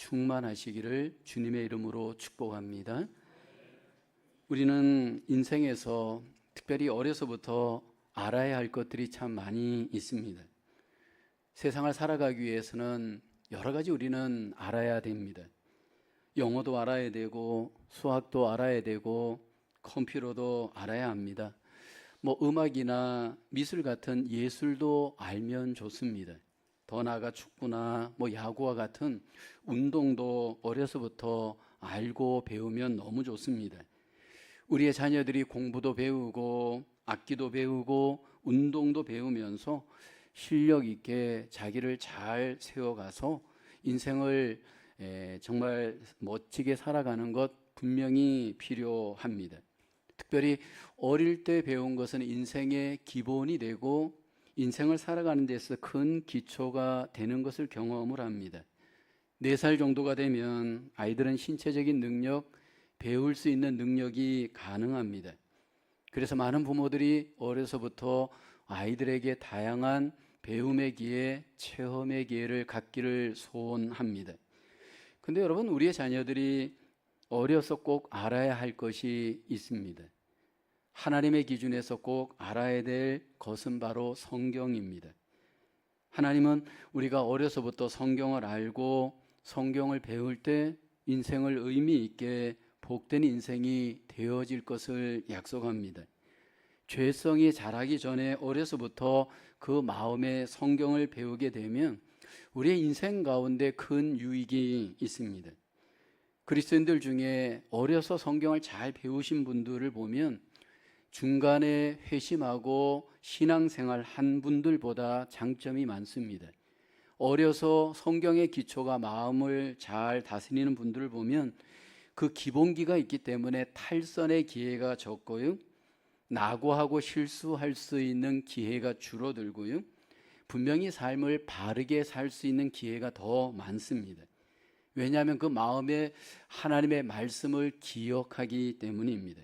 충만하시기를 주님의 이름으로 축복합니다. 우리는 인생에서 특별히 어려서부터 알아야 할 것들이 참 많이 있습니다. 세상을 살아가기 위해서는 여러 가지 우리는 알아야 됩니다. 영어도 알아야 되고 수학도 알아야 되고 컴퓨터도 알아야 합니다. 음악이나 미술 같은 예술도 알면 좋습니다. 더 나아가 축구나 야구와 같은 운동도 어려서부터 알고 배우면 너무 좋습니다. 우리의 자녀들이 공부도 배우고 악기도 배우고 운동도 배우면서 실력 있게 자기를 잘 세워가서 인생을 정말 멋지게 살아가는 것 분명히 필요합니다. 특별히 어릴 때 배운 것은 인생의 기본이 되고 인생을 살아가는 데서 큰 기초가 되는 것을 경험을 합니다. 4살 정도가 되면 아이들은 신체적인 능력, 배울 수 있는 능력이 가능합니다. 그래서 많은 부모들이 어려서부터 아이들에게 다양한 배움의 기회, 체험의 기회를 갖기를 소원합니다. 근데 여러분, 우리의 자녀들이 어려서 꼭 알아야 할 것이 있습니다. 하나님의 기준에서 꼭 알아야 될 것은 바로 성경입니다. 하나님은 우리가 어려서부터 성경을 알고 성경을 배울 때 인생을 의미 있게 복된 인생이 되어질 것을 약속합니다. 죄성이 자라기 전에 어려서부터 그 마음에 성경을 배우게 되면 우리의 인생 가운데 큰 유익이 있습니다. 그리스도인들 중에 어려서 성경을 잘 배우신 분들을 보면 중간에 회심하고 신앙생활 한 분들보다 장점이 많습니다. 어려서 성경의 기초가 마음을 잘 다스리는 분들을 보면 그 기본기가 있기 때문에 탈선의 기회가 적고요, 낙오하고 실수할 수 있는 기회가 줄어들고요, 분명히 삶을 바르게 살 수 있는 기회가 더 많습니다. 왜냐하면 그 마음에 하나님의 말씀을 기억하기 때문입니다.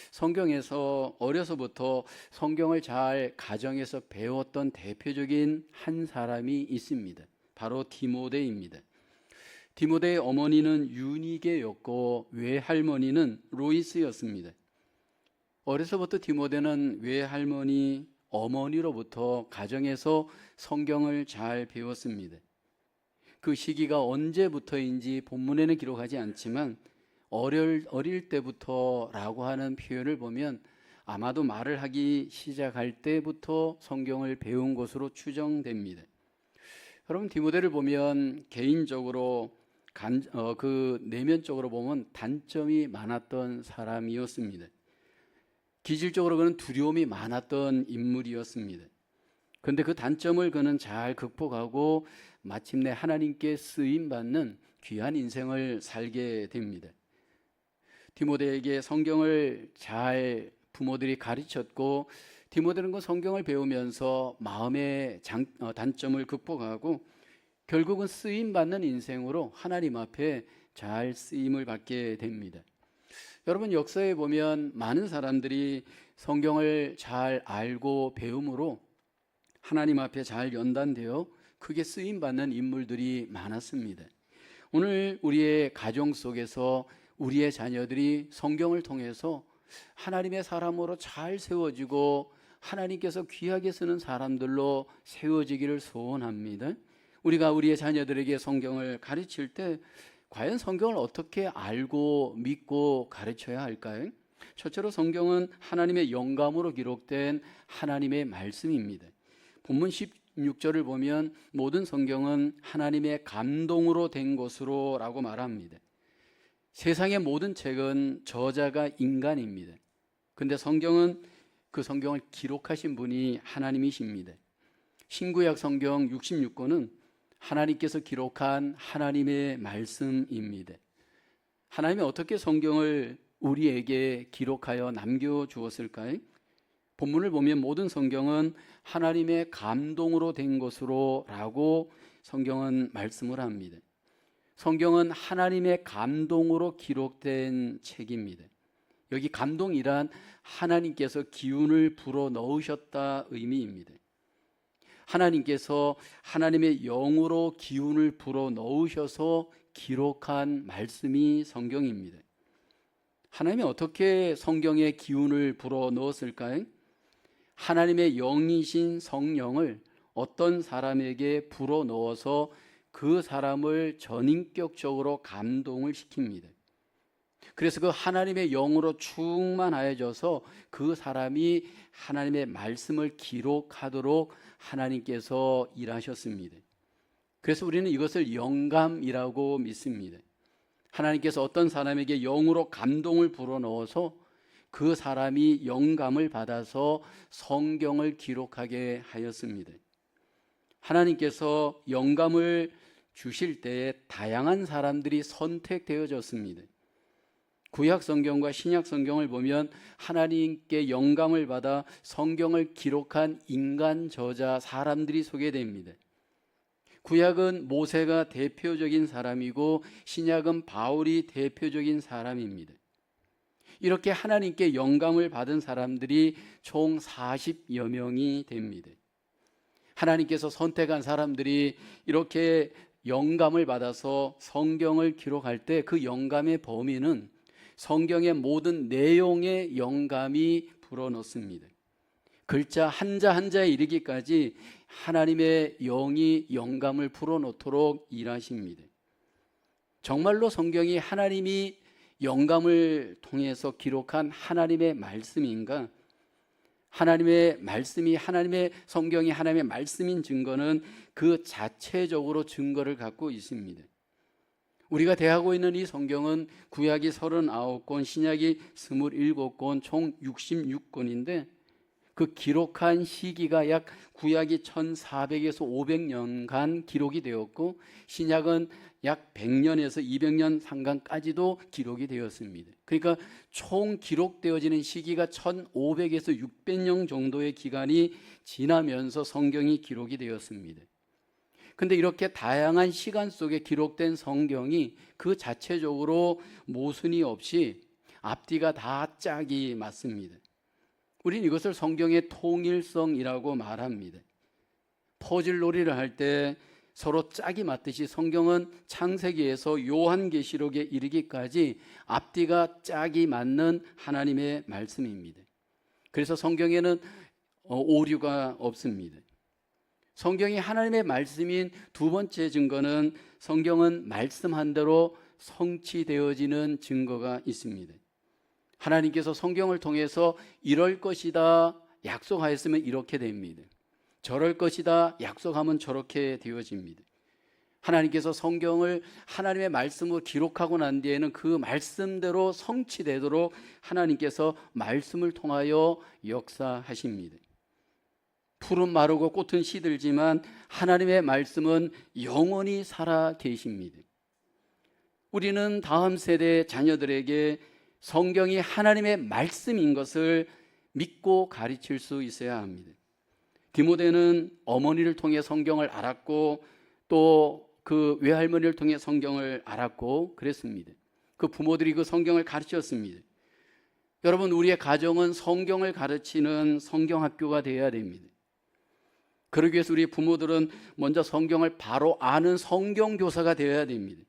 성경에서 어려서부터 성경을 잘 가정에서 배웠던 대표적인 한 사람이 있습니다. 바로 디모데입니다. 디모데의 어머니는 유니게였고 외할머니는 로이스였습니다. 어려서부터 디모데는 외할머니, 어머니로부터 가정에서 성경을 잘 배웠습니다. 그 시기가 언제부터인지 본문에는 기록하지 않지만 어릴 때부터라고 하는 표현을 보면 아마도 말을 하기 시작할 때부터 성경을 배운 것으로 추정됩니다. 여러분, 디모데를 보면 개인적으로 내면적으로 보면 단점이 많았던 사람이었습니다. 기질적으로 그는 두려움이 많았던 인물이었습니다. 그런데 그 단점을 그는 잘 극복하고 마침내 하나님께 쓰임받는 귀한 인생을 살게 됩니다. 디모데에게 성경을 잘 부모들이 가르쳤고 디모데는 그 성경을 배우면서 마음의 단점을 극복하고 결국은 쓰임받는 인생으로 하나님 앞에 잘 쓰임을 받게 됩니다. 여러분, 역사에 보면 많은 사람들이 성경을 잘 알고 배움으로 하나님 앞에 잘 연단되어 크게 쓰임받는 인물들이 많았습니다. 오늘 우리의 가정 속에서 우리의 자녀들이 성경을 통해서 하나님의 사람으로 잘 세워지고 하나님께서 귀하게 쓰는 사람들로 세워지기를 소원합니다. 우리가 우리의 자녀들에게 성경을 가르칠 때 과연 성경을 어떻게 알고 믿고 가르쳐야 할까요? 첫째로 성경은 하나님의 영감으로 기록된 하나님의 말씀입니다. 본문 16절을 보면 모든 성경은 하나님의 감동으로 된 것으로 라고 말합니다. 세상의 모든 책은 저자가 인간입니다. 근데 성경은 그 성경을 기록하신 분이 하나님이십니다. 신구약 성경 66권은 하나님께서 기록한 하나님의 말씀입니다. 하나님이 어떻게 성경을 우리에게 기록하여 남겨주었을까요? 본문을 보면 모든 성경은 하나님의 감동으로 된 것으로 라고 성경은 말씀을 합니다. 성경은 하나님의 감동으로 기록된 책입니다. 여기 감동이란 하나님께서 기운을 불어 넣으셨다 의미입니다. 하나님께서 하나님의 영으로 기운을 불어 넣으셔서 기록한 말씀이 성경입니다. 하나님이 어떻게 성경에 기운을 불어 넣었을까요? 하나님의 영이신 성령을 어떤 사람에게 불어 넣어서 그 사람을 전인격적으로 감동을 시킵니다. 그래서 그 하나님의 영으로 충만하여져서 그 사람이 하나님의 말씀을 기록하도록 하나님께서 일하셨습니다. 그래서 우리는 이것을 영감이라고 믿습니다. 하나님께서 어떤 사람에게 영으로 감동을 불어넣어서 그 사람이 영감을 받아서 성경을 기록하게 하였습니다. 하나님께서 영감을 주실 때에 다양한 사람들이 선택되어졌습니다. 구약 성경과 신약 성경을 보면 하나님께 영감을 받아 성경을 기록한 인간 저자 사람들이 소개됩니다. 구약은 모세가 대표적인 사람이고 신약은 바울이 대표적인 사람입니다. 이렇게 하나님께 영감을 받은 사람들이 총 40여 명이 됩니다. 하나님께서 선택한 사람들이 이렇게 영감을 받아서 성경을 기록할 때 그 영감의 범위는 성경의 모든 내용의 영감이 불어넣습니다. 글자 한자 한자에 이르기까지 하나님의 영이 영감을 불어넣도록 일하십니다. 정말로 성경이 하나님이 영감을 통해서 기록한 하나님의 말씀인가? 하나님의 말씀이 하나님의 성경이 하나님의 말씀인 증거는 그 자체적으로 증거를 갖고 있습니다. 우리가 대하고 있는 이 성경은 구약이 39권, 신약이 27권, 총 66권인데 그 기록한 시기가 약 구약이 1400에서 500년간 기록이 되었고 신약은 약 100년에서 200년 상간까지도 기록이 되었습니다. 그러니까 총 기록되어지는 시기가 1500에서 600년 정도의 기간이 지나면서 성경이 기록이 되었습니다. 근데 이렇게 다양한 시간 속에 기록된 성경이 그 자체적으로 모순이 없이 앞뒤가 다 짝이 맞습니다. 우리는 이것을 성경의 통일성이라고 말합니다. 퍼즐놀이를 할 때 서로 짝이 맞듯이 성경은 창세기에서 요한계시록에 이르기까지 앞뒤가 짝이 맞는 하나님의 말씀입니다. 그래서 성경에는 오류가 없습니다. 성경이 하나님의 말씀인 두 번째 증거는 성경은 말씀한 대로 성취되어지는 증거가 있습니다. 하나님께서 성경을 통해서 이럴 것이다 약속하였으면 이렇게 됩니다. 저럴 것이다 약속하면 저렇게 되어집니다. 하나님께서 성경을 하나님의 말씀으로 기록하고 난 뒤에는 그 말씀대로 성취되도록 하나님께서 말씀을 통하여 역사하십니다. 풀은 마르고 꽃은 시들지만 하나님의 말씀은 영원히 살아 계십니다. 우리는 다음 세대 자녀들에게 성경이 하나님의 말씀인 것을 믿고 가르칠 수 있어야 합니다. 디모데는 어머니를 통해 성경을 알았고 또 그 외할머니를 통해 성경을 알았고 그랬습니다. 그 부모들이 그 성경을 가르쳤습니다. 여러분, 우리의 가정은 성경을 가르치는 성경학교가 되어야 됩니다. 그러기 위해서 우리 부모들은 먼저 성경을 바로 아는 성경교사가 되어야 됩니다.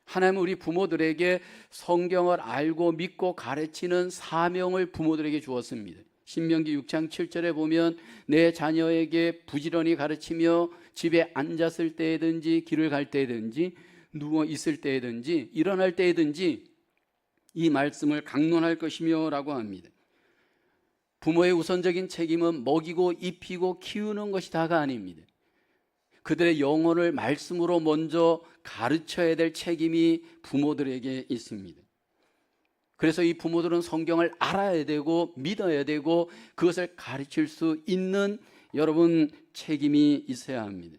하나님은 우리 부모들에게 성경을 알고 믿고 가르치는 사명을 부모들에게 주었습니다. 신명기 6장 7절에 보면 내 자녀에게 부지런히 가르치며 집에 앉았을 때든지 길을 갈 때든지 누워 있을 때든지 일어날 때든지 이 말씀을 강론할 것이며 라고 합니다. 부모의 우선적인 책임은 먹이고 입히고 키우는 것이 다가 아닙니다. 그들의 영혼을 말씀으로 먼저 가르쳐야 될 책임이 부모들에게 있습니다. 그래서 이 부모들은 성경을 알아야 되고 믿어야 되고 그것을 가르칠 수 있는 여러분 책임이 있어야 합니다.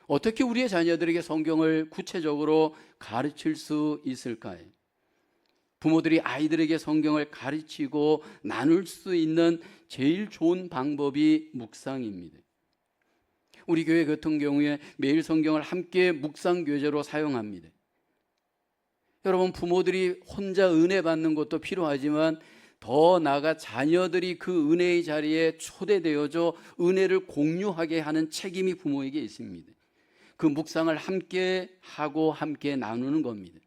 어떻게 우리의 자녀들에게 성경을 구체적으로 가르칠 수 있을까요? 부모들이 아이들에게 성경을 가르치고 나눌 수 있는 제일 좋은 방법이 묵상입니다. 우리 교회 같은 경우에 매일 성경을 함께 묵상 교재로 사용합니다. 여러분, 부모들이 혼자 은혜 받는 것도 필요하지만 더 나아가 자녀들이 그 은혜의 자리에 초대되어져 은혜를 공유하게 하는 책임이 부모에게 있습니다. 그 묵상을 함께 하고 함께 나누는 겁니다.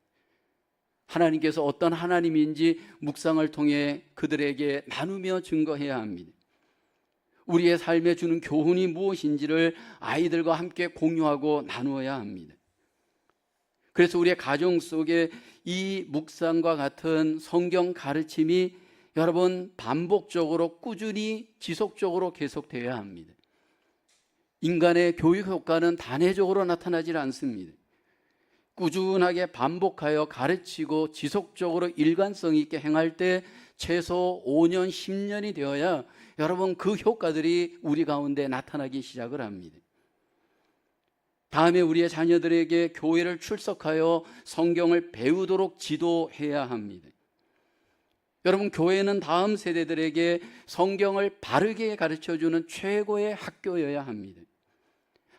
하나님께서 어떤 하나님인지 묵상을 통해 그들에게 나누며 증거해야 합니다. 우리의 삶에 주는 교훈이 무엇인지를 아이들과 함께 공유하고 나누어야 합니다. 그래서 우리의 가정 속에 이 묵상과 같은 성경 가르침이 여러분 반복적으로 꾸준히 지속적으로 계속되어야 합니다. 인간의 교육 효과는 단회적으로 나타나질 않습니다. 꾸준하게 반복하여 가르치고 지속적으로 일관성 있게 행할 때 최소 5년, 10년이 되어야 여러분 그 효과들이 우리 가운데 나타나기 시작을 합니다. 다음에 우리의 자녀들에게 교회를 출석하여 성경을 배우도록 지도해야 합니다. 여러분, 교회는 다음 세대들에게 성경을 바르게 가르쳐주는 최고의 학교여야 합니다.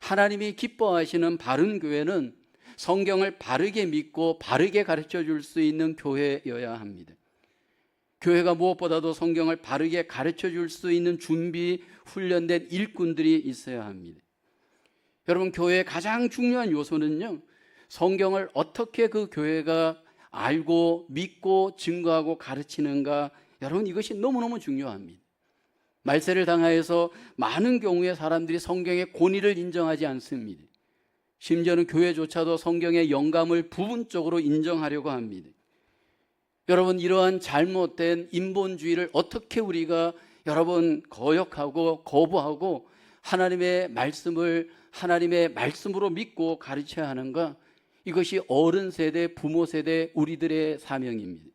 하나님이 기뻐하시는 바른 교회는 성경을 바르게 믿고 바르게 가르쳐 줄 수 있는 교회여야 합니다. 교회가 무엇보다도 성경을 바르게 가르쳐 줄 수 있는 준비, 훈련된 일꾼들이 있어야 합니다. 여러분, 교회의 가장 중요한 요소는요, 성경을 어떻게 그 교회가 알고 믿고 증거하고 가르치는가, 여러분 이것이 너무너무 중요합니다. 말세를 당하여서 많은 경우에 사람들이 성경의 권위를 인정하지 않습니다. 심지어는 교회조차도 성경의 영감을 부분적으로 인정하려고 합니다. 여러분, 이러한 잘못된 인본주의를 어떻게 우리가 여러분 거역하고 거부하고 하나님의 말씀을 하나님의 말씀으로 믿고 가르쳐야 하는가? 이것이 어른 세대, 부모 세대 우리들의 사명입니다.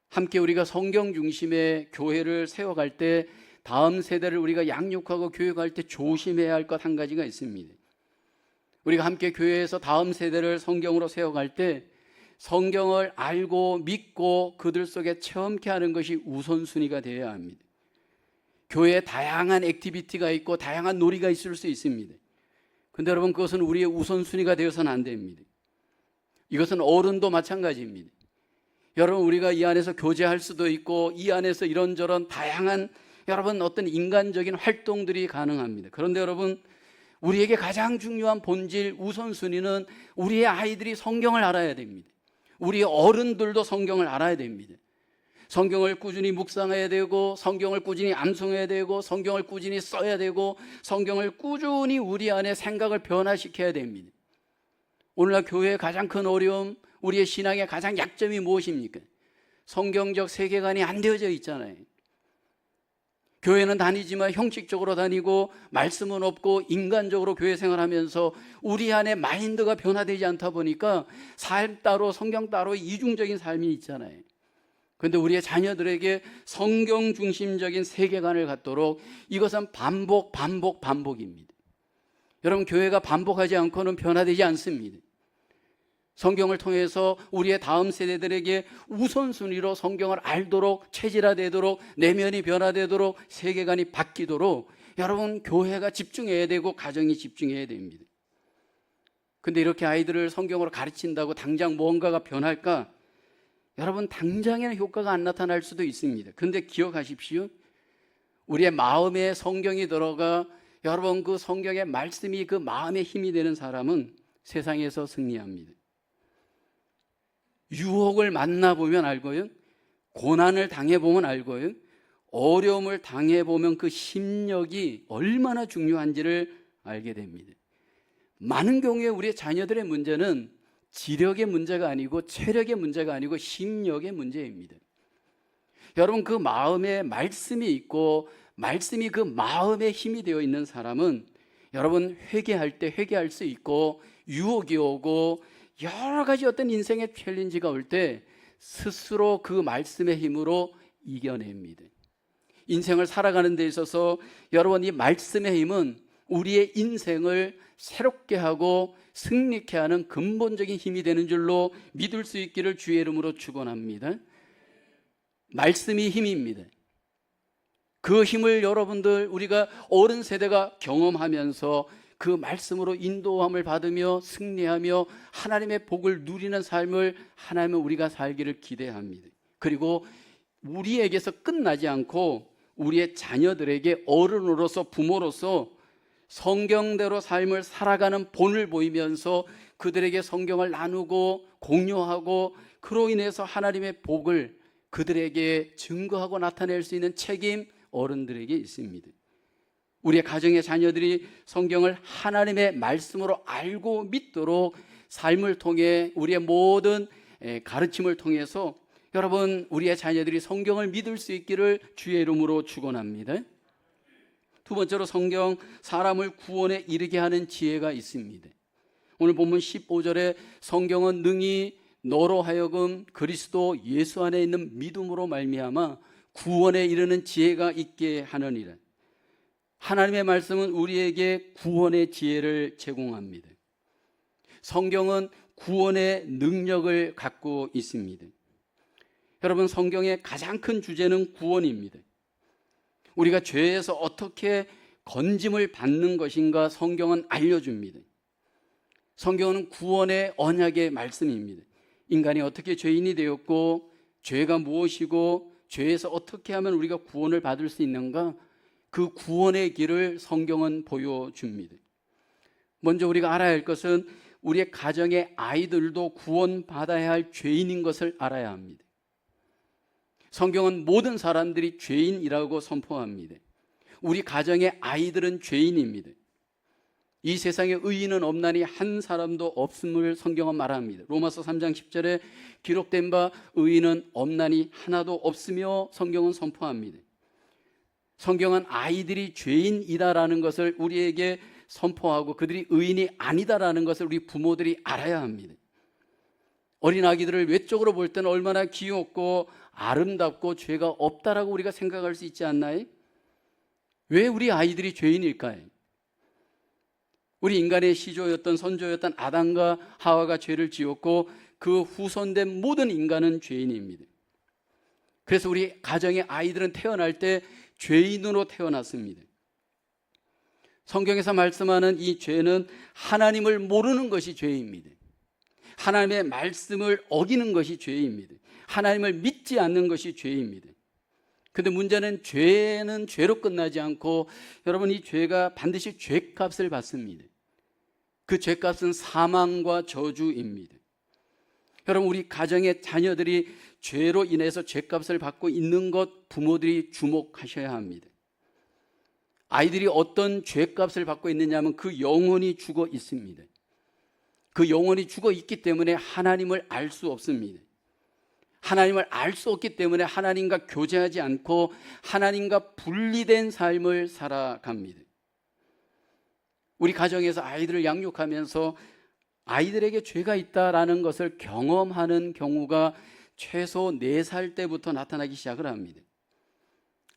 함께 우리가 성경 중심의 교회를 세워갈 때 다음 세대를 우리가 양육하고 교육할 때 조심해야 할 것 한 가지가 있습니다. 우리가 함께 교회에서 다음 세대를 성경으로 세워갈 때 성경을 알고 믿고 그들 속에 체험케 하는 것이 우선순위가 되어야 합니다. 교회에 다양한 액티비티가 있고 다양한 놀이가 있을 수 있습니다. 그런데 여러분, 그것은 우리의 우선순위가 되어서는 안 됩니다. 이것은 어른도 마찬가지입니다. 여러분, 우리가 이 안에서 교제할 수도 있고 이 안에서 이런저런 다양한 여러분 어떤 인간적인 활동들이 가능합니다. 그런데 여러분, 우리에게 가장 중요한 본질 우선순위는 우리의 아이들이 성경을 알아야 됩니다. 우리 어른들도 성경을 알아야 됩니다. 성경을 꾸준히 묵상해야 되고 성경을 꾸준히 암송해야 되고 성경을 꾸준히 써야 되고 성경을 꾸준히 우리 안에 생각을 변화시켜야 됩니다. 오늘날 교회의 가장 큰 어려움, 우리의 신앙의 가장 약점이 무엇입니까? 성경적 세계관이 안 되어져 있잖아요. 교회는 다니지만 형식적으로 다니고 말씀은 없고 인간적으로 교회 생활하면서 우리 안에 마인드가 변화되지 않다 보니까 삶 따로 성경 따로 이중적인 삶이 있잖아요. 그런데 우리의 자녀들에게 성경 중심적인 세계관을 갖도록 이것은 반복입니다. 여러분, 교회가 반복하지 않고는 변화되지 않습니다. 성경을 통해서 우리의 다음 세대들에게 우선순위로 성경을 알도록 체질화되도록 내면이 변화되도록 세계관이 바뀌도록 여러분 교회가 집중해야 되고 가정이 집중해야 됩니다. 근데 이렇게 아이들을 성경으로 가르친다고 당장 뭔가가 변할까? 여러분, 당장에는 효과가 안 나타날 수도 있습니다. 근데 기억하십시오. 우리의 마음에 성경이 들어가 여러분 그 성경의 말씀이 그 마음의 힘이 되는 사람은 세상에서 승리합니다. 유혹을 만나보면 알고요, 고난을 당해보면 알고요, 어려움을 당해보면 그 심력이 얼마나 중요한지를 알게 됩니다. 많은 경우에 우리의 자녀들의 문제는 지력의 문제가 아니고 체력의 문제가 아니고 심력의 문제입니다. 여러분, 그 마음에 말씀이 있고 말씀이 그 마음에 힘이 되어 있는 사람은 여러분 회개할 때 회개할 수 있고 유혹이 오고 여러 가지 어떤 인생의 챌린지가 올 때 스스로 그 말씀의 힘으로 이겨냅니다. 인생을 살아가는 데 있어서 여러분 이 말씀의 힘은 우리의 인생을 새롭게 하고 승리케 하는 근본적인 힘이 되는 줄로 믿을 수 있기를 주의 이름으로 축원합니다. 말씀이 힘입니다. 그 힘을 여러분들 우리가 어른 세대가 경험하면서 그 말씀으로 인도함을 받으며 승리하며 하나님의 복을 누리는 삶을 하나님은 우리가 살기를 기대합니다. 그리고 우리에게서 끝나지 않고 우리의 자녀들에게 어른으로서 부모로서 성경대로 삶을 살아가는 본을 보이면서 그들에게 성경을 나누고 공유하고 그로 인해서 하나님의 복을 그들에게 증거하고 나타낼 수 있는 책임 어른들에게 있습니다. 우리의 가정의 자녀들이 성경을 하나님의 말씀으로 알고 믿도록 삶을 통해 우리의 모든 가르침을 통해서 여러분 우리의 자녀들이 성경을 믿을 수 있기를 주의 이름으로 축원합니다. 두 번째로 성경 사람을 구원에 이르게 하는 지혜가 있습니다. 오늘 본문 15절에 성경은 능히 너로 하여금 그리스도 예수 안에 있는 믿음으로 말미암아 구원에 이르는 지혜가 있게 하느니라. 하나님의 말씀은 우리에게 구원의 지혜를 제공합니다. 성경은 구원의 능력을 갖고 있습니다. 여러분, 성경의 가장 큰 주제는 구원입니다. 우리가 죄에서 어떻게 건짐을 받는 것인가 성경은 알려줍니다. 성경은 구원의 언약의 말씀입니다. 인간이 어떻게 죄인이 되었고 죄가 무엇이고 죄에서 어떻게 하면 우리가 구원을 받을 수 있는가, 그 구원의 길을 성경은 보여줍니다. 먼저 우리가 알아야 할 것은 우리의 가정의 아이들도 구원받아야 할 죄인인 것을 알아야 합니다. 성경은 모든 사람들이 죄인이라고 선포합니다. 우리 가정의 아이들은 죄인입니다. 이 세상에 의인은 없나니 한 사람도 없음을 성경은 말합니다. 로마서 3장 10절에 기록된 바 의인은 없나니 하나도 없으며 성경은 선포합니다. 성경은 아이들이 죄인이다라는 것을 우리에게 선포하고 그들이 의인이 아니다라는 것을 우리 부모들이 알아야 합니다. 어린 아기들을 외적으로 볼 때는 얼마나 귀엽고 아름답고 죄가 없다라고 우리가 생각할 수 있지 않나요? 왜 우리 아이들이 죄인일까요? 우리 인간의 시조였던 선조였던 아담과 하와가 죄를 지었고 그 후손된 모든 인간은 죄인입니다. 그래서 우리 가정의 아이들은 태어날 때 죄인으로 태어났습니다. 성경에서 말씀하는 이 죄는 하나님을 모르는 것이 죄입니다. 하나님의 말씀을 어기는 것이 죄입니다. 하나님을 믿지 않는 것이 죄입니다. 그런데 문제는 죄는 죄로 끝나지 않고 여러분, 이 죄가 반드시 죄값을 받습니다. 그 죄값은 사망과 저주입니다. 여러분, 우리 가정의 자녀들이 죄로 인해서 죄값을 받고 있는 것 부모들이 주목하셔야 합니다. 아이들이 어떤 죄값을 받고 있느냐 하면 그 영혼이 죽어 있습니다. 그 영혼이 죽어 있기 때문에 하나님을 알 수 없습니다. 하나님을 알 수 없기 때문에 하나님과 교제하지 않고 하나님과 분리된 삶을 살아갑니다. 우리 가정에서 아이들을 양육하면서 아이들에게 죄가 있다라는 것을 경험하는 경우가 최소 4살 때부터 나타나기 시작을 합니다.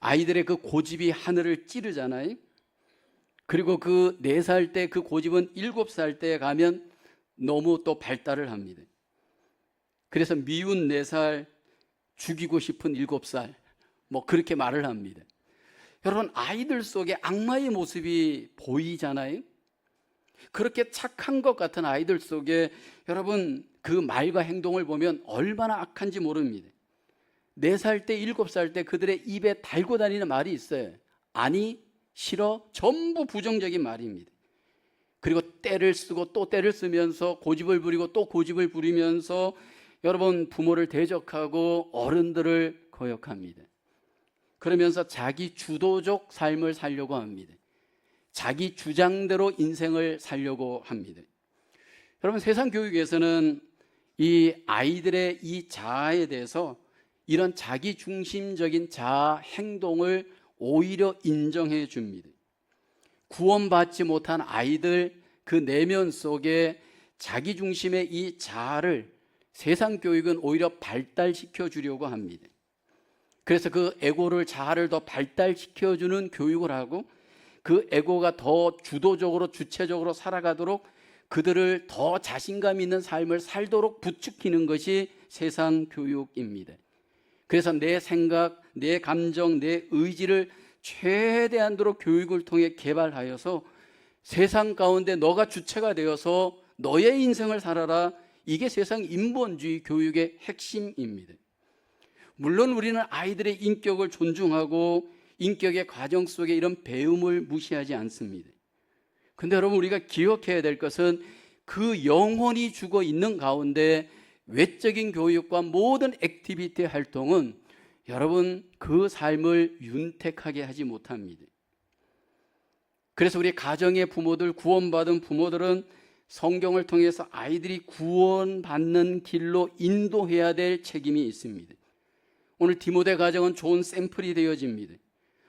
아이들의 그 고집이 하늘을 찌르잖아요. 그리고 그 4살 때 그 고집은 7살 때에 가면 너무 또 발달을 합니다. 그래서 미운 4살, 죽이고 싶은 7살, 뭐 그렇게 말을 합니다. 여러분, 아이들 속에 악마의 모습이 보이잖아요. 그렇게 착한 것 같은 아이들 속에 여러분 그 말과 행동을 보면 얼마나 악한지 모릅니다. 4살 때, 7살 때 그들의 입에 달고 다니는 말이 있어요. 아니, 싫어, 전부 부정적인 말입니다. 그리고 때를 쓰고 또 때를 쓰면서 고집을 부리고 또 고집을 부리면서 여러분 부모를 대적하고 어른들을 거역합니다. 그러면서 자기 주도적 삶을 살려고 합니다. 자기 주장대로 인생을 살려고 합니다. 여러분, 세상 교육에서는 이 아이들의 이 자아에 대해서 이런 자기 중심적인 자아 행동을 오히려 인정해 줍니다. 구원받지 못한 아이들 그 내면 속에 자기 중심의 이 자아를 세상 교육은 오히려 발달시켜 주려고 합니다. 그래서 그 에고를, 자아를 더 발달시켜 주는 교육을 하고 그 에고가 더 주도적으로 주체적으로 살아가도록 그들을 더 자신감 있는 삶을 살도록 부추기는 것이 세상 교육입니다. 그래서 내 생각, 내 감정, 내 의지를 최대한도로 교육을 통해 개발하여서 세상 가운데 너가 주체가 되어서 너의 인생을 살아라. 이게 세상 인본주의 교육의 핵심입니다. 물론 우리는 아이들의 인격을 존중하고 인격의 과정 속에 이런 배움을 무시하지 않습니다. 근데 여러분, 우리가 기억해야 될 것은 그 영혼이 죽어 있는 가운데 외적인 교육과 모든 액티비티 활동은 여러분 그 삶을 윤택하게 하지 못합니다. 그래서 우리 가정의 부모들, 구원받은 부모들은 성경을 통해서 아이들이 구원받는 길로 인도해야 될 책임이 있습니다. 오늘 디모데 가정은 좋은 샘플이 되어집니다.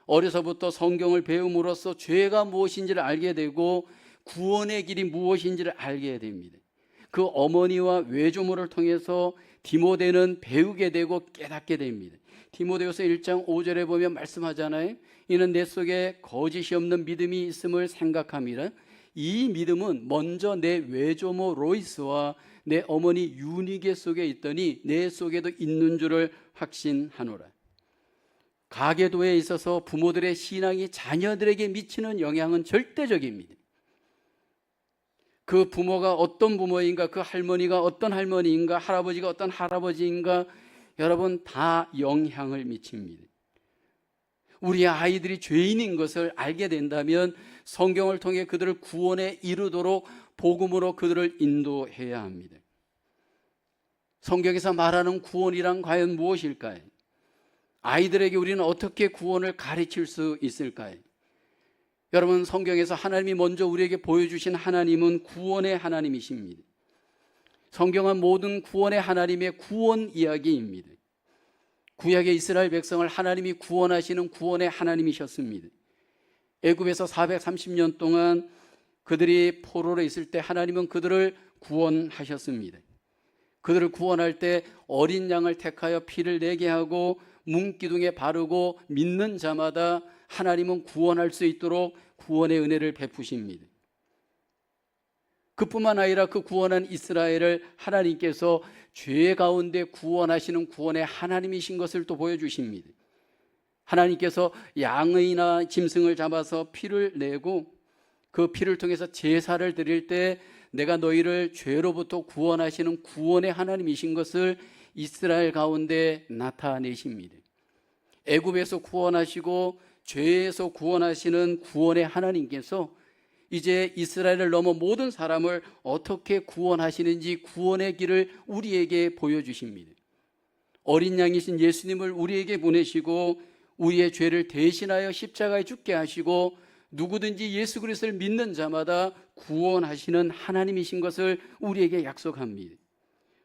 어려서부터 성경을 배움으로써 죄가 무엇인지를 알게 되고 구원의 길이 무엇인지를 알게 됩니다. 그 어머니와 외조모를 통해서 디모데는 배우게 되고 깨닫게 됩니다. 디모데후서 1장 5절에 보면 말씀하잖아요. 이는 내 속에 거짓이 없는 믿음이 있음을 생각함이라. 이 믿음은 먼저 내 외조모 로이스와 내 어머니 유니게 속에 있더니 내 속에도 있는 줄을 확신하노라. 가계도에 있어서 부모들의 신앙이 자녀들에게 미치는 영향은 절대적입니다. 그 부모가 어떤 부모인가, 그 할머니가 어떤 할머니인가, 할아버지가 어떤 할아버지인가, 여러분 다 영향을 미칩니다. 우리 아이들이 죄인인 것을 알게 된다면 성경을 통해 그들을 구원에 이르도록 복음으로 그들을 인도해야 합니다. 성경에서 말하는 구원이란 과연 무엇일까요? 아이들에게 우리는 어떻게 구원을 가르칠 수 있을까요? 여러분, 성경에서 하나님이 먼저 우리에게 보여주신 하나님은 구원의 하나님이십니다. 성경은 모든 구원의 하나님의 구원 이야기입니다. 구약의 이스라엘 백성을 하나님이 구원하시는 구원의 하나님이셨습니다. 애굽에서 430년 동안 그들이 포로로 있을 때 하나님은 그들을 구원하셨습니다. 그들을 구원할 때 어린 양을 택하여 피를 내게 하고 문기둥에 바르고 믿는 자마다 하나님은 구원할 수 있도록 구원의 은혜를 베푸십니다. 그뿐만 아니라 그 구원한 이스라엘을 하나님께서 죄 가운데 구원하시는 구원의 하나님이신 것을 또 보여주십니다. 하나님께서 양이나 짐승을 잡아서 피를 내고 그 피를 통해서 제사를 드릴 때 내가 너희를 죄로부터 구원하시는 구원의 하나님이신 것을 이스라엘 가운데 나타내십니다. 애굽에서 구원하시고 죄에서 구원하시는 구원의 하나님께서 이제 이스라엘을 넘어 모든 사람을 어떻게 구원하시는지 구원의 길을 우리에게 보여주십니다. 어린 양이신 예수님을 우리에게 보내시고 우리의 죄를 대신하여 십자가에 죽게 하시고 누구든지 예수 그리스도를 믿는 자마다 구원하시는 하나님이신 것을 우리에게 약속합니다.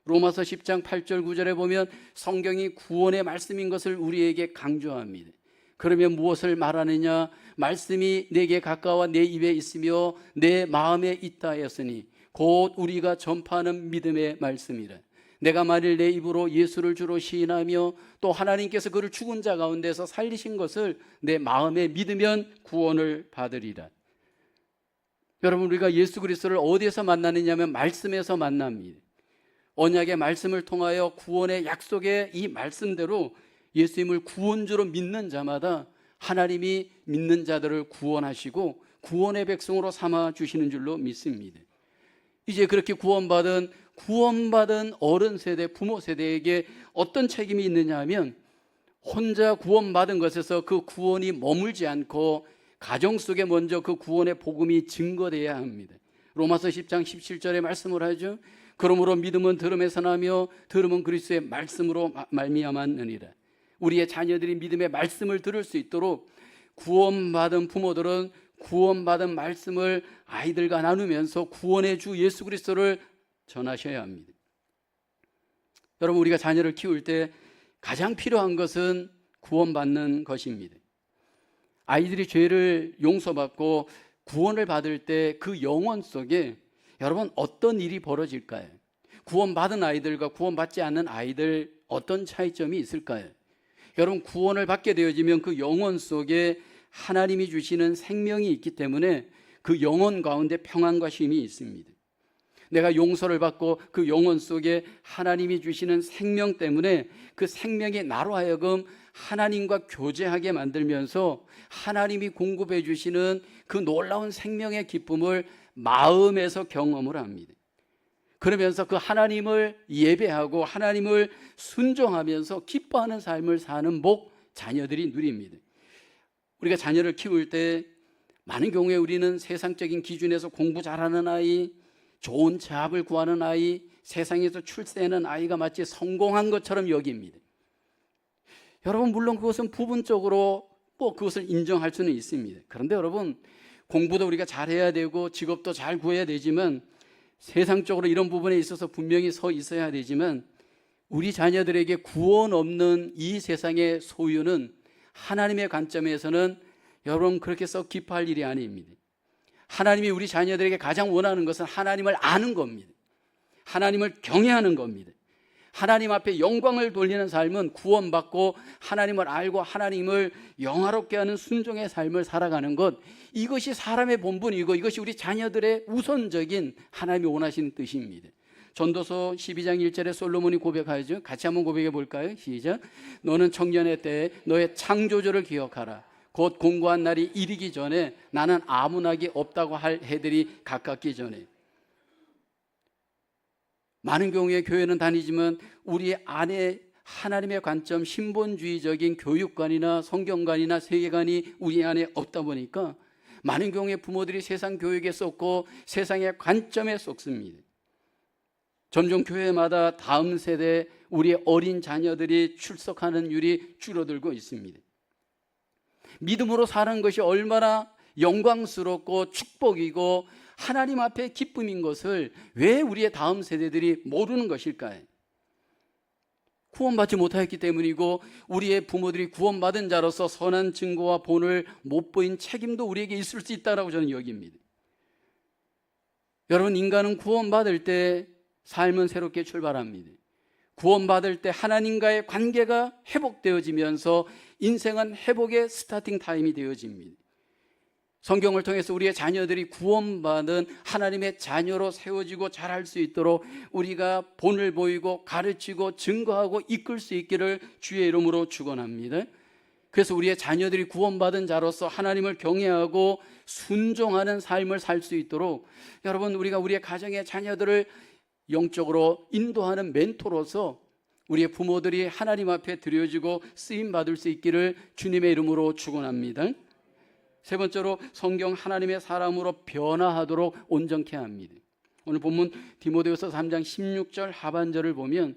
로마서 10장 8절 9절에 보면 성경이 구원의 말씀인 것을 우리에게 강조합니다. 그러면 무엇을 말하느냐? 말씀이 내게 가까워 내 입에 있으며 내 마음에 있다 하였으니 곧 우리가 전파하는 믿음의 말씀이라. 내가 만일 내 입으로 예수를 주로 시인하며 또 하나님께서 그를 죽은 자 가운데서 살리신 것을 내 마음에 믿으면 구원을 받으리라. 여러분, 우리가 예수 그리스도를 어디에서 만나느냐면 말씀에서 만납니다. 언약의 말씀을 통하여 구원의 약속의 이 말씀대로 예수님을 구원주로 믿는 자마다 하나님이 믿는 자들을 구원하시고 구원의 백성으로 삼아 주시는 줄로 믿습니다. 이제 그렇게 구원받은 어른 세대, 부모 세대에게 어떤 책임이 있느냐 하면 혼자 구원받은 것에서 그 구원이 머물지 않고 가정 속에 먼저 그 구원의 복음이 증거되어야 합니다. 로마서 10장 17절에 말씀을 하죠. 그러므로 믿음은 들음에서 나며 들음은 그리스도의 말씀으로 말미암았느니라. 우리의 자녀들이 믿음의 말씀을 들을 수 있도록 구원받은 부모들은 구원받은 말씀을 아이들과 나누면서 구원의 주 예수 그리스도를 전하셔야 합니다. 여러분, 우리가 자녀를 키울 때 가장 필요한 것은 구원받는 것입니다. 아이들이 죄를 용서받고 구원을 받을 때 그 영혼 속에 여러분 어떤 일이 벌어질까요? 구원받은 아이들과 구원받지 않는 아이들 어떤 차이점이 있을까요? 여러분, 구원을 받게 되어지면 그 영혼 속에 하나님이 주시는 생명이 있기 때문에 그 영혼 가운데 평안과 쉼이 있습니다. 내가 용서를 받고 그 영혼 속에 하나님이 주시는 생명 때문에 그 생명이 나로 하여금 하나님과 교제하게 만들면서 하나님이 공급해 주시는 그 놀라운 생명의 기쁨을 마음에서 경험을 합니다. 그러면서 그 하나님을 예배하고 하나님을 순종하면서 기뻐하는 삶을 사는 복 자녀들이 누립니다. 우리가 자녀를 키울 때 많은 경우에 우리는 세상적인 기준에서 공부 잘하는 아이, 좋은 대학을 구하는 아이, 세상에서 출세하는 아이가 마치 성공한 것처럼 여깁니다. 여러분, 물론 그것은 부분적으로 그것을 인정할 수는 있습니다. 그런데 여러분, 공부도 우리가 잘해야 되고 직업도 잘 구해야 되지만, 세상적으로 이런 부분에 있어서 분명히 서 있어야 되지만, 우리 자녀들에게 구원 없는 이 세상의 소유는 하나님의 관점에서는 여러분 그렇게 썩 기뻐할 일이 아닙니다. 하나님이 우리 자녀들에게 가장 원하는 것은 하나님을 아는 겁니다. 하나님을 경외하는 겁니다. 하나님 앞에 영광을 돌리는 삶은 구원받고 하나님을 알고 하나님을 영화롭게 하는 순종의 삶을 살아가는 것, 이것이 사람의 본분이고 이것이 우리 자녀들의 우선적인 하나님이 원하시는 뜻입니다. 전도서 12장 1절에 솔로몬이 고백하죠. 같이 한번 고백해 볼까요? 시작. 너는 청년의 때에 너의 창조주를 기억하라. 곧 공고한 날이 이르기 전에 나는 아무나기 없다고 할 해들이 가깝기 전에. 많은 경우에 교회는 다니지만 우리 안에 하나님의 관점, 신본주의적인 교육관이나 성경관이나 세계관이 우리 안에 없다 보니까 많은 경우에 부모들이 세상 교육에 쏟고 세상의 관점에 쏟습니다. 점점 교회마다 다음 세대 우리 어린 자녀들이 출석하는 율이 줄어들고 있습니다. 믿음으로 사는 것이 얼마나 영광스럽고 축복이고 하나님 앞에 기쁨인 것을 왜 우리의 다음 세대들이 모르는 것일까요? 구원받지 못하였기 때문이고 우리의 부모들이 구원받은 자로서 선한 증거와 본을 못 보인 책임도 우리에게 있을 수 있다고 저는 여깁니다. 여러분, 인간은 구원받을 때 삶은 새롭게 출발합니다. 구원받을 때 하나님과의 관계가 회복되어지면서 인생은 회복의 스타팅 타임이 되어집니다. 성경을 통해서 우리의 자녀들이 구원받은 하나님의 자녀로 세워지고 자랄 수 있도록 우리가 본을 보이고 가르치고 증거하고 이끌 수 있기를 주의 이름으로 축원합니다. 그래서 우리의 자녀들이 구원받은 자로서 하나님을 경외하고 순종하는 삶을 살 수 있도록 여러분, 우리가 우리의 가정의 자녀들을 영적으로 인도하는 멘토로서 우리의 부모들이 하나님 앞에 드려지고 쓰임받을 수 있기를 주님의 이름으로 축원합니다. 세 번째로, 성경 하나님의 사람으로 변화하도록 온전케 합니다. 오늘 본문 디모데후서 3장 16절 하반절을 보면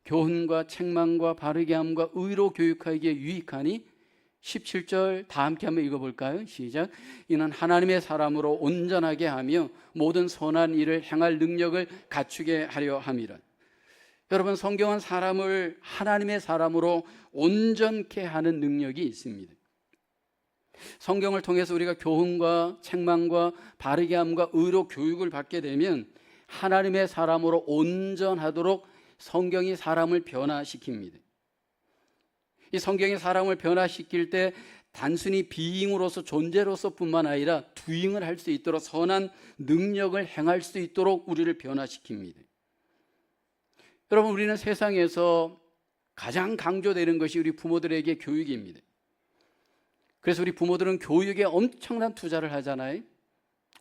교훈과 책망과 바르게 함과 의로 교육하기에 유익하니 17절 다 함께 한번 읽어볼까요? 시작. 이는 하나님의 사람으로 온전하게 하며 모든 선한 일을 행할 능력을 갖추게 하려 함이라. 여러분, 성경은 사람을 하나님의 사람으로 온전케 하는 능력이 있습니다. 성경을 통해서 우리가 교훈과 책망과 바르게 함과 의로 교육을 받게 되면 하나님의 사람으로 온전하도록 성경이 사람을 변화시킵니다. 이 성경이 사람을 변화시킬 때 단순히 비잉으로서 존재로서 뿐만 아니라 두잉을 할 수 있도록 선한 능력을 행할 수 있도록 우리를 변화시킵니다. 여러분, 우리는 세상에서 가장 강조되는 것이 우리 부모들에게 교육입니다. 그래서 우리 부모들은 교육에 엄청난 투자를 하잖아요.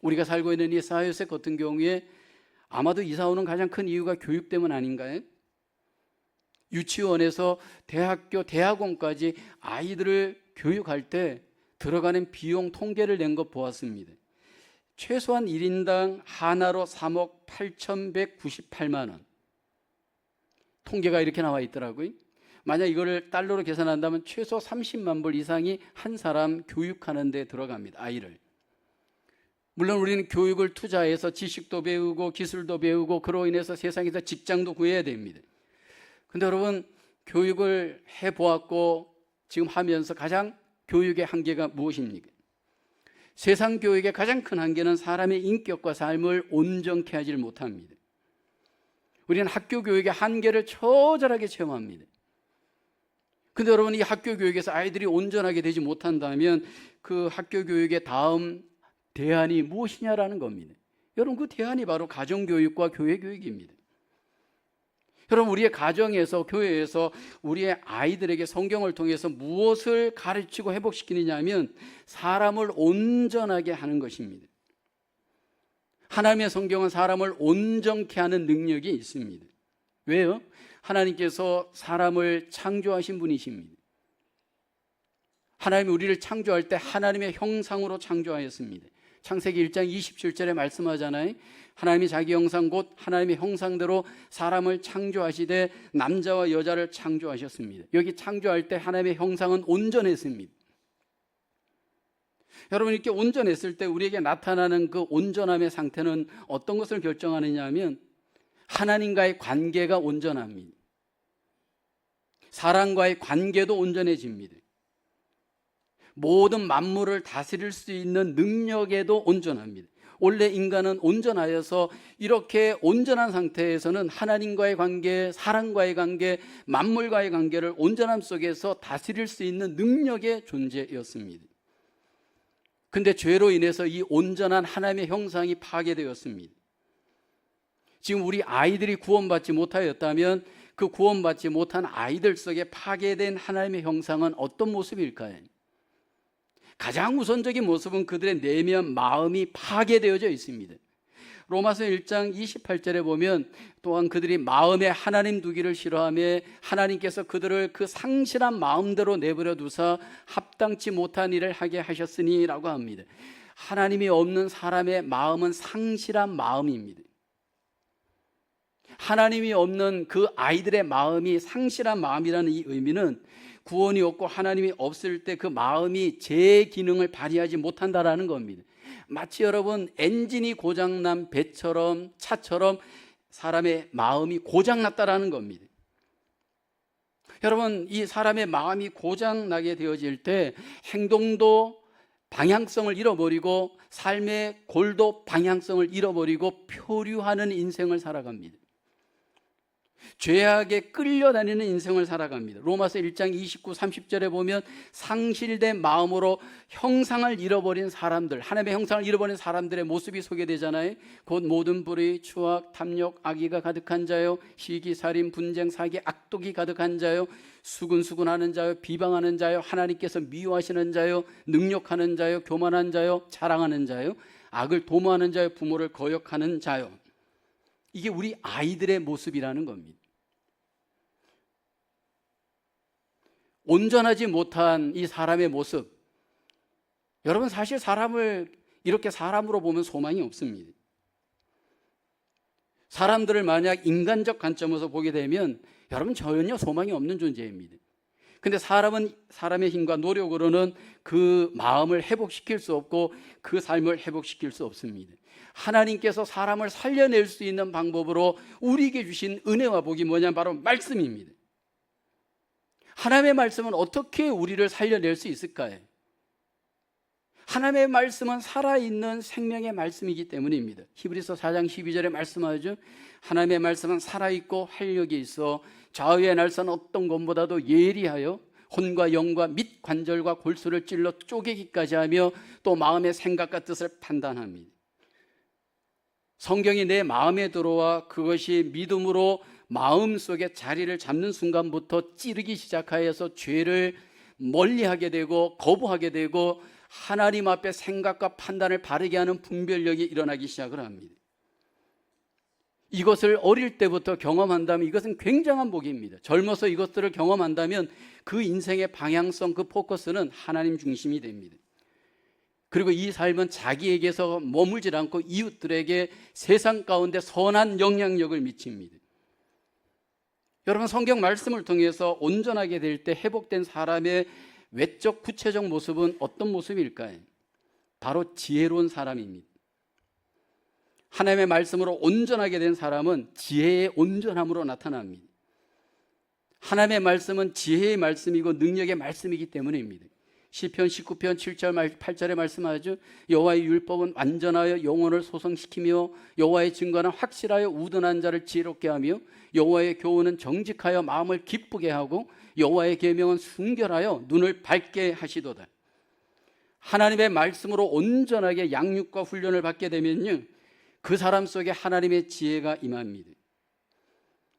우리가 살고 있는 이 사회세 같은 경우에 아마도 이사 오는 가장 큰 이유가 교육 때문 아닌가요? 유치원에서 대학교, 대학원까지 아이들을 교육할 때 들어가는 비용 통계를 낸 것 보았습니다. 최소한 1인당 하나로 3억 8,198만 원. 통계가 이렇게 나와 있더라고요. 만약 이거를 달러로 계산한다면 최소 30만 불 이상이 한 사람 교육하는 데 들어갑니다. 아이를. 물론 우리는 교육을 투자해서 지식도 배우고 기술도 배우고 그로 인해서 세상에서 직장도 구해야 됩니다. 근데 여러분, 교육을 해보았고 지금 하면서 가장 교육의 한계가 무엇입니까? 세상 교육의 가장 큰 한계는 사람의 인격과 삶을 온전케 하지 못합니다. 우리는 학교 교육의 한계를 처절하게 체험합니다. 근데 여러분, 이 학교 교육에서 아이들이 온전하게 되지 못한다면 그 학교 교육의 다음 대안이 무엇이냐라는 겁니다. 여러분, 그 대안이 바로 가정교육과 교회교육입니다. 여러분, 우리의 가정에서, 교회에서 우리의 아이들에게 성경을 통해서 무엇을 가르치고 회복시키느냐 하면 사람을 온전하게 하는 것입니다. 하나님의 성경은 사람을 온전케 하는 능력이 있습니다. 왜요? 하나님께서 사람을 창조하신 분이십니다. 하나님이 우리를 창조할 때 하나님의 형상으로 창조하였습니다. 창세기 1장 27절에 말씀하잖아요. 하나님이 자기 형상 곧 하나님의 형상대로 사람을 창조하시되 남자와 여자를 창조하셨습니다. 여기 창조할 때 하나님의 형상은 온전했습니다. 여러분, 이렇게 온전했을 때 우리에게 나타나는 그 온전함의 상태는 어떤 것을 결정하느냐 하면 하나님과의 관계가 온전합니다. 사람과의 관계도 온전해집니다. 모든 만물을 다스릴 수 있는 능력에도 온전합니다. 원래 인간은 온전하여서 이렇게 온전한 상태에서는 하나님과의 관계, 사람과의 관계, 만물과의 관계를 온전함 속에서 다스릴 수 있는 능력의 존재였습니다. 근데 죄로 인해서 이 온전한 하나님의 형상이 파괴되었습니다. 지금 우리 아이들이 구원받지 못하였다면 그 구원받지 못한 아이들 속에 파괴된 하나님의 형상은 어떤 모습일까요? 가장 우선적인 모습은 그들의 내면 마음이 파괴되어져 있습니다. 로마서 1장 28절에 보면 또한 그들이 마음에 하나님 두기를 싫어하며 하나님께서 그들을 그 상실한 마음대로 내버려 두사 합당치 못한 일을 하게 하셨으니 라고 합니다. 하나님이 없는 사람의 마음은 상실한 마음입니다. 하나님이 없는 그 아이들의 마음이 상실한 마음이라는 이 의미는 구원이 없고 하나님이 없을 때 그 마음이 제 기능을 발휘하지 못한다라는 겁니다. 마치 여러분 엔진이 고장난 배처럼 차처럼 사람의 마음이 고장났다라는 겁니다. 여러분, 이 사람의 마음이 고장나게 되어질 때 행동도 방향성을 잃어버리고 삶의 골도 방향성을 잃어버리고 표류하는 인생을 살아갑니다. 죄악에 끌려다니는 인생을 살아갑니다. 로마서 1장 29, 30절에 보면 상실된 마음으로 형상을 잃어버린 사람들, 하나님의 형상을 잃어버린 사람들의 모습이 소개되잖아요. 곧 모든 불의, 추악, 탐욕, 악의가 가득한 자요, 시기, 살인, 분쟁, 사기, 악독이 가득한 자요, 수근수근하는 자요, 비방하는 자요, 하나님께서 미워하시는 자요, 능욕하는 자요, 교만한 자요, 자랑하는 자요, 악을 도모하는 자요, 부모를 거역하는 자요. 이게 우리 아이들의 모습이라는 겁니다. 온전하지 못한 이 사람의 모습, 여러분 사실 사람을 이렇게 사람으로 보면 소망이 없습니다. 사람들을 만약 인간적 관점에서 보게 되면 여러분 전혀 소망이 없는 존재입니다. 근데 사람은 사람의 힘과 노력으로는 그 마음을 회복시킬 수 없고 그 삶을 회복시킬 수 없습니다. 하나님께서 사람을 살려낼 수 있는 방법으로 우리에게 주신 은혜와 복이 뭐냐면 바로 말씀입니다. 하나님의 말씀은 어떻게 우리를 살려낼 수 있을까요? 하나님의 말씀은 살아있는 생명의 말씀이기 때문입니다. 히브리서 4장 12절에 말씀하죠. 하나님의 말씀은 살아있고 활력이 있어 좌우의 날선 어떤 것보다도 예리하여 혼과 영과 및 관절과 골수를 찔러 쪼개기까지 하며 또 마음의 생각과 뜻을 판단합니다. 성경이 내 마음에 들어와 그것이 믿음으로 마음속에 자리를 잡는 순간부터 찌르기 시작하여서 죄를 멀리하게 되고 거부하게 되고 하나님 앞에 생각과 판단을 바르게 하는 분별력이 일어나기 시작을 합니다. 이것을 어릴 때부터 경험한다면 이것은 굉장한 복입니다. 젊어서 이것들을 경험한다면 그 인생의 방향성, 그 포커스는 하나님 중심이 됩니다. 그리고 이 삶은 자기에게서 머물질 않고 이웃들에게 세상 가운데 선한 영향력을 미칩니다. 여러분, 성경 말씀을 통해서 온전하게 될 때 회복된 사람의 외적 구체적 모습은 어떤 모습일까요? 바로 지혜로운 사람입니다. 하나님의 말씀으로 온전하게 된 사람은 지혜의 온전함으로 나타납니다. 하나님의 말씀은 지혜의 말씀이고 능력의 말씀이기 때문입니다. 시편 19편 7절 8절에 말씀하죠. 여호와의 율법은 완전하여 영혼을 소성시키며 여호와의 증거는 확실하여 우둔한 자를 지혜롭게 하며 여호와의 교훈은 정직하여 마음을 기쁘게 하고 여호와의 계명은 순결하여 눈을 밝게 하시도다. 하나님의 말씀으로 온전하게 양육과 훈련을 받게 되면요, 그 사람 속에 하나님의 지혜가 임합니다.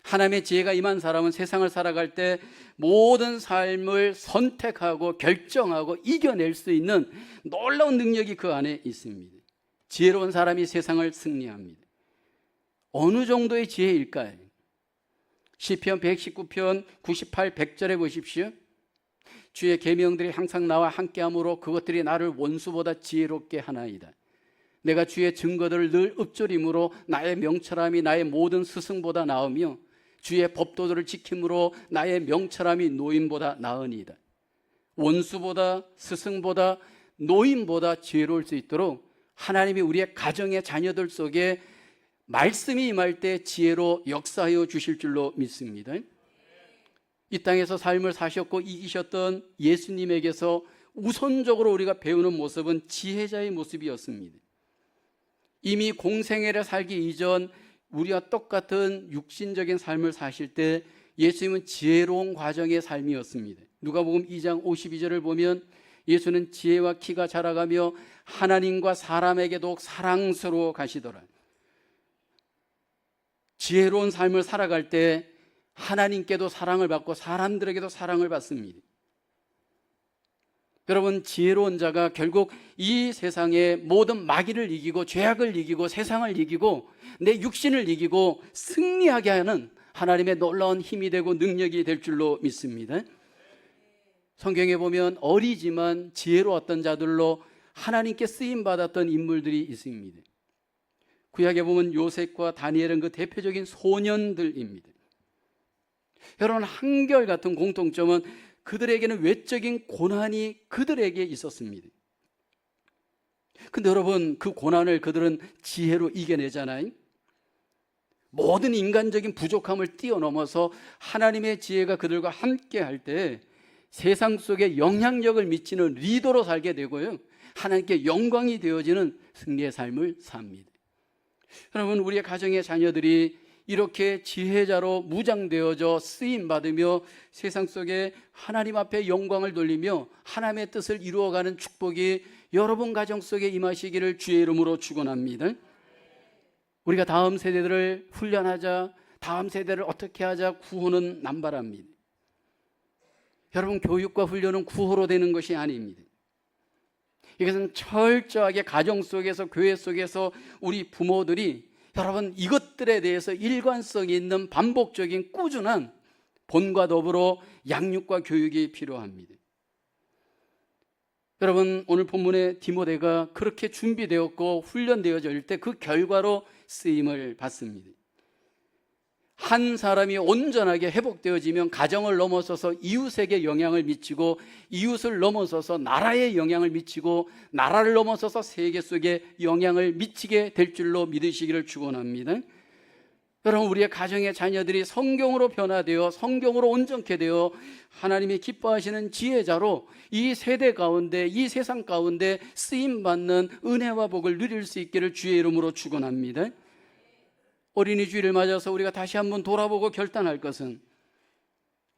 하나님의 지혜가 임한 사람은 세상을 살아갈 때 모든 삶을 선택하고 결정하고 이겨낼 수 있는 놀라운 능력이 그 안에 있습니다. 지혜로운 사람이 세상을 승리합니다. 어느 정도의 지혜일까요? 시편 119편 98, 100절에 보십시오. 주의 계명들이 항상 나와 함께하므로 그것들이 나를 원수보다 지혜롭게 하나이다. 내가 주의 증거들을 늘 읊조림으로 나의 명철함이 나의 모든 스승보다 나으며 주의 법도들을 지킴으로 나의 명철함이 노인보다 나으니이다. 원수보다 스승보다 노인보다 지혜로울 수 있도록 하나님이 우리의 가정의 자녀들 속에 말씀이 임할 때 지혜로 역사하여 주실 줄로 믿습니다. 이 땅에서 삶을 사셨고 이기셨던 예수님에게서 우선적으로 우리가 배우는 모습은 지혜자의 모습이었습니다. 이미 공생애를 살기 이전 우리와 똑같은 육신적인 삶을 사실 때 예수님은 지혜로운 과정의 삶이었습니다. 누가복음 2장 52절을 보면 예수는 지혜와 키가 자라가며 하나님과 사람에게도 사랑스러워 가시더라. 지혜로운 삶을 살아갈 때 하나님께도 사랑을 받고 사람들에게도 사랑을 받습니다. 여러분, 지혜로운 자가 결국 이 세상의 모든 마귀를 이기고 죄악을 이기고 세상을 이기고 내 육신을 이기고 승리하게 하는 하나님의 놀라운 힘이 되고 능력이 될 줄로 믿습니다. 성경에 보면 어리지만 지혜로웠던 자들로 하나님께 쓰임받았던 인물들이 있습니다. 구약에 보면 요셉과 다니엘은 그 대표적인 소년들입니다. 여러분, 한결같은 공통점은 그들에게는 외적인 고난이 그들에게 있었습니다. 근데 여러분, 그 고난을 그들은 지혜로 이겨내잖아요. 모든 인간적인 부족함을 뛰어넘어서 하나님의 지혜가 그들과 함께 할 때 세상 속에 영향력을 미치는 리더로 살게 되고요, 하나님께 영광이 되어지는 승리의 삶을 삽니다. 여러분, 우리의 가정의 자녀들이 이렇게 지혜자로 무장되어져 쓰임받으며 세상 속에 하나님 앞에 영광을 돌리며 하나님의 뜻을 이루어가는 축복이 여러분 가정 속에 임하시기를 주의 이름으로 축원합니다. 우리가 다음 세대들을 훈련하자, 다음 세대를 어떻게 하자 구호는 남발합니다. 여러분, 교육과 훈련은 구호로 되는 것이 아닙니다. 이것은 철저하게 가정 속에서, 교회 속에서 우리 부모들이 여러분 이것들에 대해서 일관성 있는 반복적인 꾸준한 본과 더불어 양육과 교육이 필요합니다. 여러분, 오늘 본문의 디모데가 그렇게 준비되었고 훈련되어질 때 그 결과로 쓰임을 받습니다. 한 사람이 온전하게 회복되어지면 가정을 넘어서서 이웃에게 영향을 미치고, 이웃을 넘어서서 나라에 영향을 미치고, 나라를 넘어서서 세계 속에 영향을 미치게 될 줄로 믿으시기를 축원합니다. 여러분, 우리의 가정의 자녀들이 성경으로 변화되어 성경으로 온전케 되어 하나님이 기뻐하시는 지혜자로 이 세대 가운데, 이 세상 가운데 쓰임받는 은혜와 복을 누릴 수 있기를 주의 이름으로 축원합니다. 어린이 주일을 맞아서 우리가 다시 한번 돌아보고 결단할 것은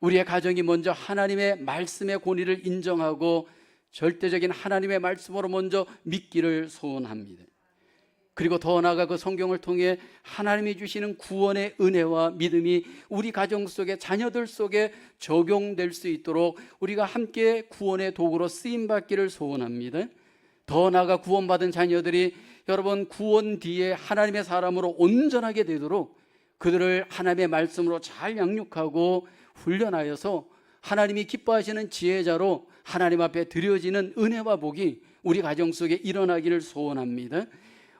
우리의 가정이 먼저 하나님의 말씀의 권위를 인정하고 절대적인 하나님의 말씀으로 먼저 믿기를 소원합니다. 그리고 더 나아가 그 성경을 통해 하나님이 주시는 구원의 은혜와 믿음이 우리 가정 속에, 자녀들 속에 적용될 수 있도록 우리가 함께 구원의 도구로 쓰임받기를 소원합니다. 더 나아가 구원받은 자녀들이 여러분 구원 뒤에 하나님의 사람으로 온전하게 되도록 그들을 하나님의 말씀으로 잘 양육하고 훈련하여서 하나님이 기뻐하시는 지혜자로 하나님 앞에 드려지는 은혜와 복이 우리 가정 속에 일어나기를 소원합니다.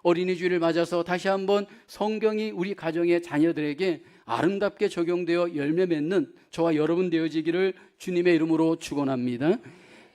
어린이 주일을 맞아서 다시 한번 성경이 우리 가정의 자녀들에게 아름답게 적용되어 열매 맺는 저와 여러분 되어지기를 주님의 이름으로 축원합니다.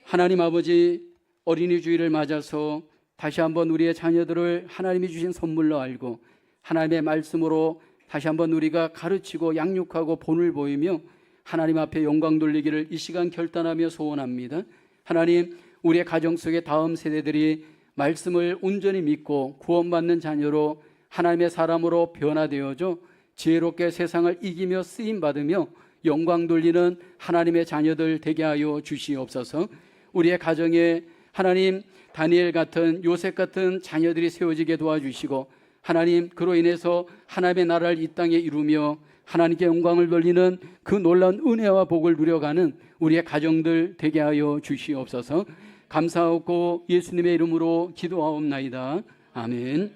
하나님 아버지, 어린이 주일을 맞아서 다시 한번 우리의 자녀들을 하나님이 주신 선물로 알고 하나님의 말씀으로 다시 한번 우리가 가르치고 양육하고 본을 보이며 하나님 앞에 영광 돌리기를 이 시간 결단하며 소원합니다. 하나님, 우리의 가정 속의 다음 세대들이 말씀을 온전히 믿고 구원받는 자녀로 하나님의 사람으로 변화되어져 지혜롭게 세상을 이기며 쓰임받으며 영광 돌리는 하나님의 자녀들 되게 하여 주시옵소서. 우리의 가정에 하나님, 다니엘 같은, 요셉 같은 자녀들이 세워지게 도와주시고 하나님, 그로 인해서 하나님의 나라를 이 땅에 이루며 하나님께 영광을 돌리는 그 놀라운 은혜와 복을 누려가는 우리의 가정들 되게 하여 주시옵소서. 감사하고 예수님의 이름으로 기도하옵나이다. 아멘.